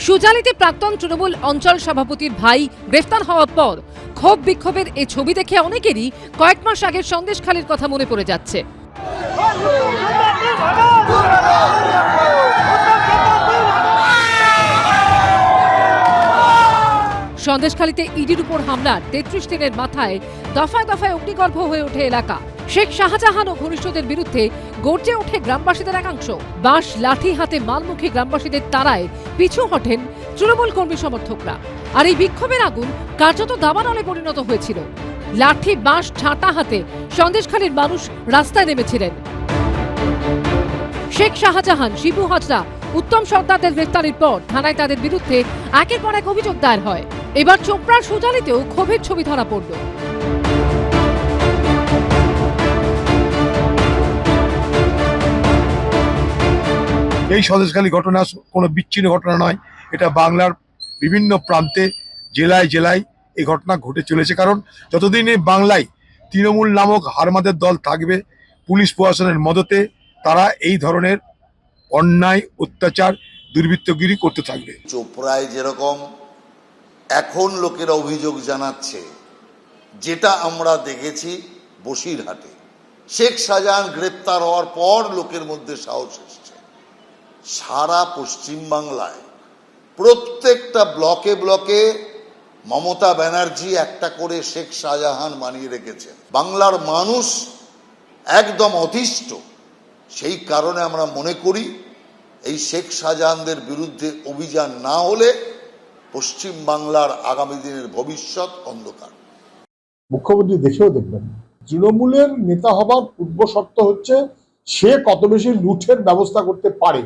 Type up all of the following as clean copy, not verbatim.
সুজালিতে প্রাক্তন তৃণমূল অঞ্চল সভাপতির ভাই গ্রেফতার হওয়ার পর ক্ষোভ বিক্ষোভের এই ছবি দেখে অনেকেরই কয়েক মাস আগের সন্দেশখালীর কথা মনে পড়ে যাচ্ছে। সন্দেশখালীতে ইডির উপর হামলার ৩৩ দিনের মাথায় দফায় দফায় অগ্নিগর্ভ হয়ে ওঠে এলাকা। শেখ শাহজাহান ও ঘনিষ্ঠদের বিরুদ্ধে গর্জে ওঠে গ্রামবাসীদের একাংশ। বাঁশ লাঠি হাতে মালমুখী গ্রামবাসীদের তাড়ায় পিছু হটেন তৃণমূল কর্মী সমর্থকরা। আর এই বিক্ষোভের আগুন কার্যত দাবানলে পরিণত হয়েছিল। লাঠি বাঁশ ঝাঁটা হাতে সন্দেশখালীর মানুষ রাস্তায় নেমেছিলেন। শেখ শাহজাহান, শিবু হাজরা, উত্তম সর্দারদের গ্রেফতারের পর থানায় তাদের বিরুদ্ধে একের পর এক অভিযোগ দায়ের হয়। এবার চোপড়ার সুজালিতেও ক্ষোভের ছবি ধরা পড়ল। এই সন্দেশখালী ঘটনা কোনো বিচ্ছিন্ন ঘটনা নয়, এটা বাংলার বিভিন্ন প্রান্তে জেলায় জেলায় এই ঘটনা ঘটে চলেছে। কারণ যতদিন এই বাংলায় তৃণমূল নামক হারমাদের দল থাকবে, পুলিশ প্রশাসনের মদতে তারা এই ধরনের অন্যায়, অত্যাচার, দুর্বৃত্তগিরি করতে থাকবে। চোপড়ায় যেরকম এখন লোকেরা অভিযোগ জানাচ্ছে, যেটা আমরা দেখেছি বসিরহাটে শেখ শাহজাহান গ্রেপ্তার হওয়ার পর লোকের মধ্যে সাহস এসছে। সারা পশ্চিমবাংলায় প্রত্যেকটা ব্লকে ব্লকে মমতা ব্যানার্জি একটা করে শেখ শাহজাহান বানিয়ে রেখেছেন। বাংলার মানুষ একদম অতিষ্ঠ। সেই কারণে আমরা মনে করি এই শেখ শাহজাহানদের বিরুদ্ধে অভিযান না হলে পশ্চিম বাংলার আগামী দিনের ভবিষ্যৎ অন্ধকার। মুখ্যমন্ত্রী দেখেও দেখবেন, তৃণমূলের নেতা হবার পূর্ব শর্ত হচ্ছে সে কত বেশি লুঠের ব্যবস্থা করতে পারে।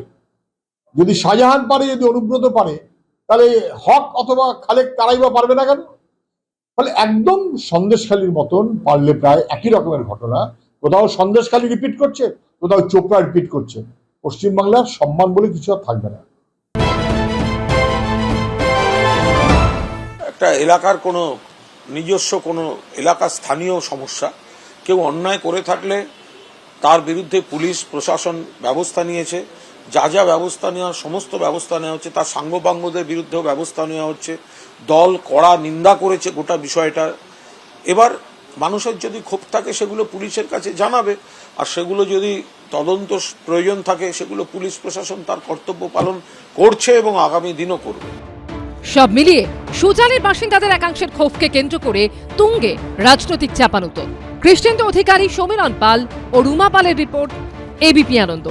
যদি শাহজাহান পারে, যদি অনুব্রত পারে, তাহলে হক অথবা খালেক তারাই বা পারবে না কেন? ফলে একদম সন্দেশখালীর মতন পারলে প্রায় একই রকমের ঘটনা, কোথাও সন্দেশখালী রিপিট করছে, কোথাও চোপড়া রিপিট করছে। পশ্চিমবাংলার সম্মান বলে কিছু আর থাকবে না। একটা এলাকার কোনো নিজস্ব কোনো এলাকার স্থানীয় সমস্যা, কেউ অন্যায় করে থাকলে তার বিরুদ্ধে পুলিশ প্রশাসন ব্যবস্থা নিয়েছে। যা যা ব্যবস্থা নেওয়ার সমস্ত ব্যবস্থা নেওয়া হচ্ছে, তার সাঙ্গপাঙ্গদের বিরুদ্ধেও ব্যবস্থা নেওয়া হচ্ছে। দল কড়া নিন্দা করেছে গোটা বিষয়টা। এবার মানুষের যদি ক্ষোভ থাকে সেগুলো পুলিশের কাছে জানাবে, আর সেগুলো যদি তদন্ত প্রয়োজন থাকে সেগুলো পুলিশ প্রশাসন তার কর্তব্য পালন করছে এবং আগামী দিনও করবে। সব মিলিয়ে সুজালির বাসিন্দাদের একাংশের ক্ষোভকে কেন্দ্র করে তুঙ্গে রাজনৈতিক চাপানুতো। কৃষ্ণেন্দু অধিকারী, সমীরণ পাল ও রুমা পালের রিপোর্ট, এবিপি আনন্দ।